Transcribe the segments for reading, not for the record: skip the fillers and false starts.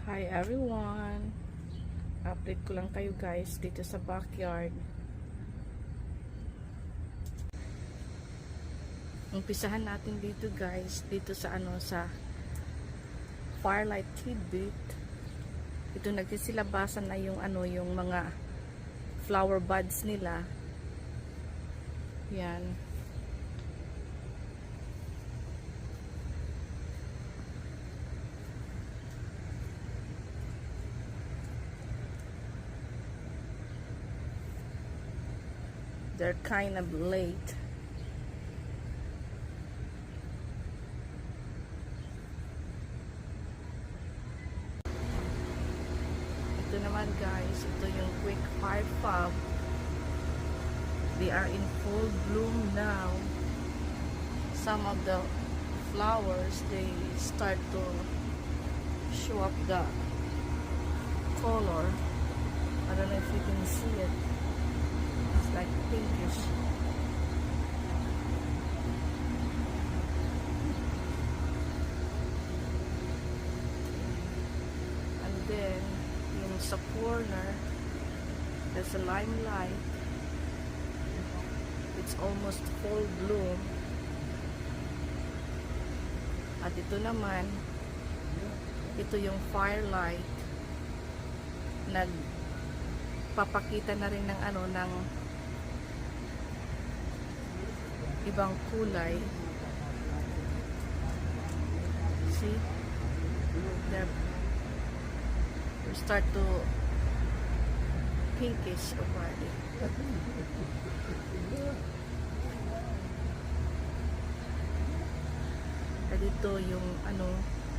Hi everyone! Update ko lang kayo guys dito sa backyard. Umpisahan natin dito guys, dito sa sa Firelight Tidbit. Ito nagsisilabasan na yung yung mga flower buds nila. Yan. They're kind of late. Ito naman guys, ito yung quick fire fab. They are in full bloom now. Some of the flowers, they start to show up the color. I don't know if you can see it. It's like pinkish. And then yung sa corner, there's a limelight. It's almost full bloom. At ito naman, ito yung firelight. Nagpapakita na rin ng ng ibang kulay. See? They start to pinkish already. At ito yung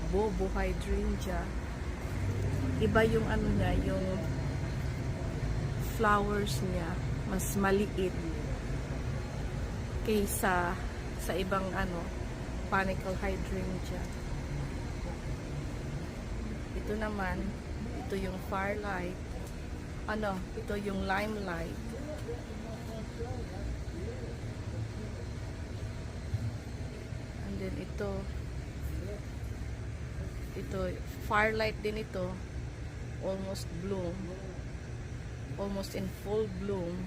bobo hydrangea. Iba yung niya, yung flowers niya mas maliit kaysa sa ibang panicle hydrangea. Ito naman, ito yung firelight. Ito yung limelight. And then ito firelight din ito. Almost bloom. Almost in full bloom.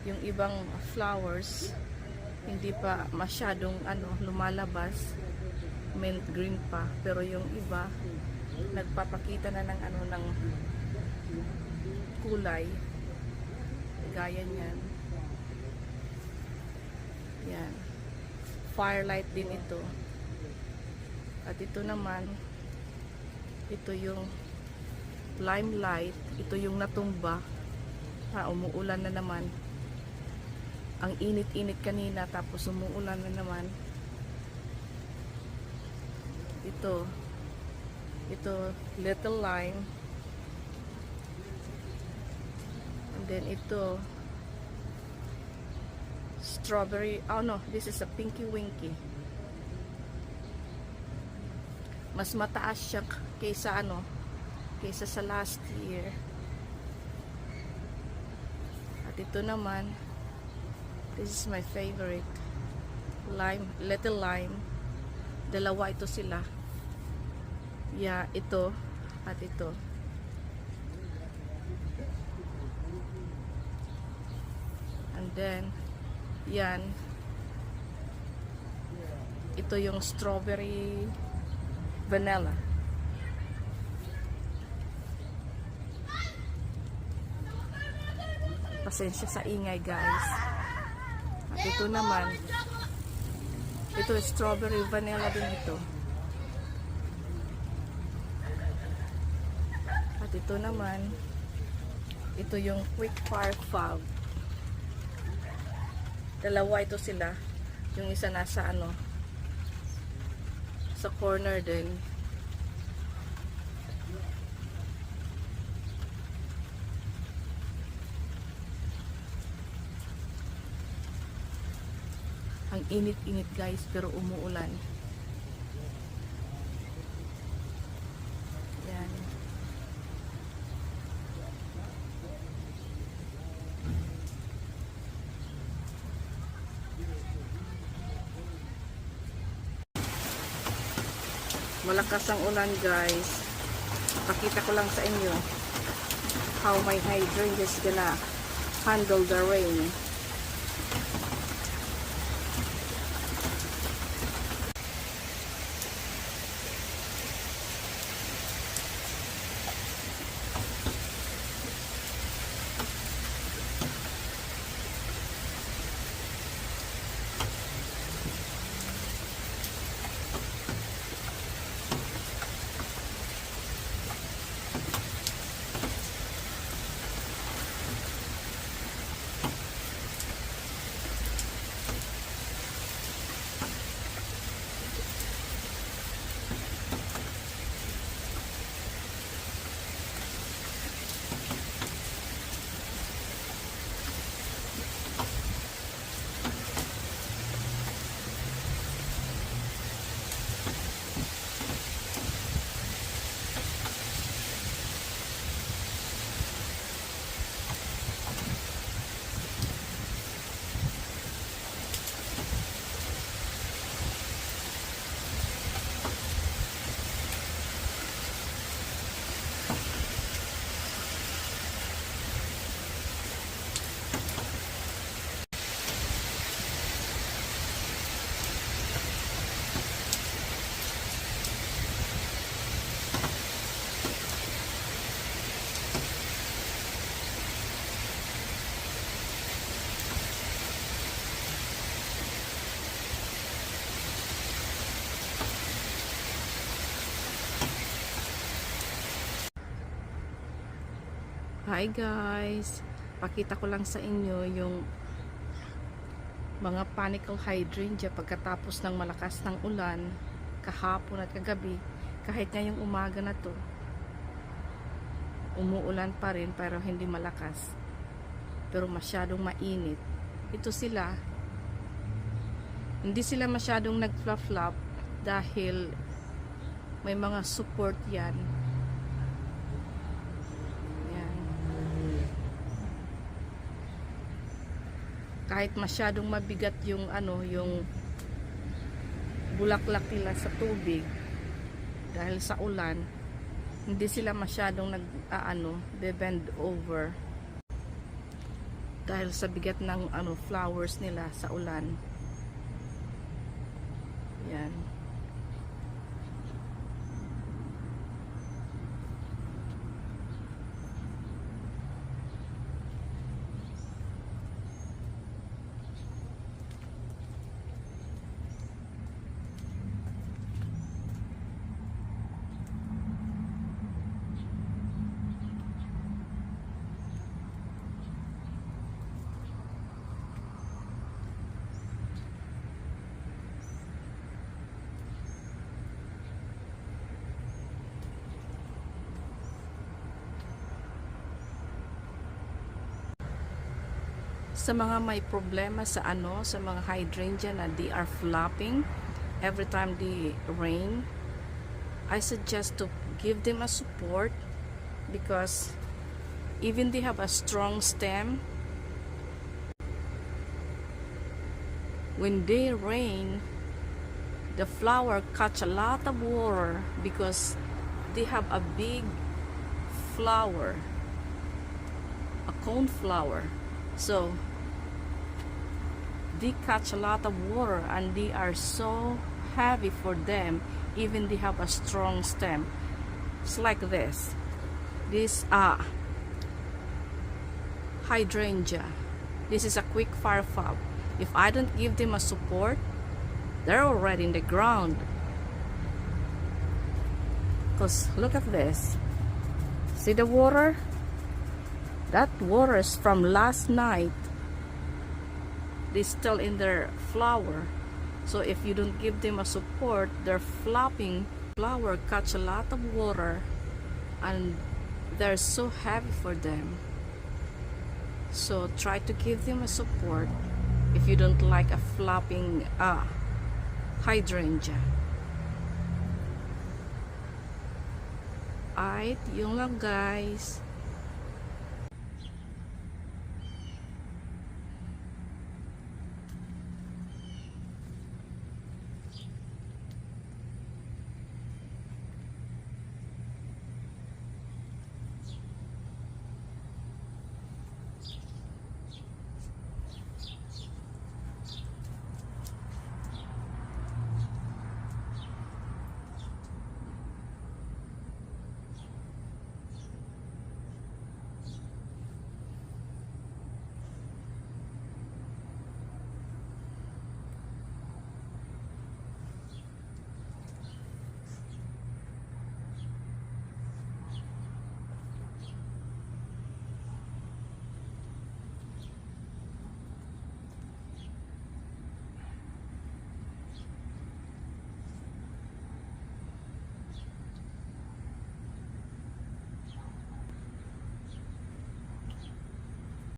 Yung ibang flowers hindi pa masyadong lumalabas, mint green pa, pero yung iba nagpapakita na ng ng kulay gaya niyan. Yan, firelight din ito. At ito naman, ito yung limelight. Ito yung natumba. Umuulan na naman. Ang init-init kanina, tapos umuulan na naman. Ito little lime. And then ito strawberry. Oh no, this is a pinky winky. Mas mataas siya kaysa kaysa sa last year. At ito naman, this is my favorite. Little lime. Dalawa ito sila. Yeah, ito at ito. And then, yan. Ito yung strawberry vanilla. Pasensya sa ingay guys. At ito naman, ito strawberry vanilla din ito. At ito naman, ito yung quick fire fab. Dalawa ito sila. Yung isa nasa sa corner din. Ang init-init guys, pero umuulan. Yan. Malakas ang ulan guys. Pakita ko lang sa inyo how my hydrangea is gonna handle the rain. Hi guys, pakita ko lang sa inyo yung mga panicle hydrangea pagkatapos ng malakas ng ulan kahapon at kagabi. Kahit ngayong umaga na to, umuulan pa rin pero hindi malakas, pero masyadong mainit. Ito sila, hindi sila masyadong nag-flop-flop dahil may mga support yan. Kahit masyadong mabigat yung yung bulaklak nila sa tubig dahil sa ulan, hindi sila masyadong bend over dahil sa bigat ng flowers nila sa ulan. Yan. Sa mga may problema sa sa mga hydrangea na they are flopping every time they rain, I suggest to give them a support, because even they have a strong stem, when they rain, the flower catch a lot of water because they have a big flower, a cone flower. So they catch a lot of water and they are so heavy for them, even they have a strong stem. It's like this hydrangea. This is a quick fire fab. If I don't give them a support, they're already in the ground. Because look at this, see the water? That water is from last night. They still in their flower. So if you don't give them a support, their flopping flower catch a lot of water and they're so heavy for them. So try to give them a support if you don't like a flopping hydrangea. Alright, yun lang guys.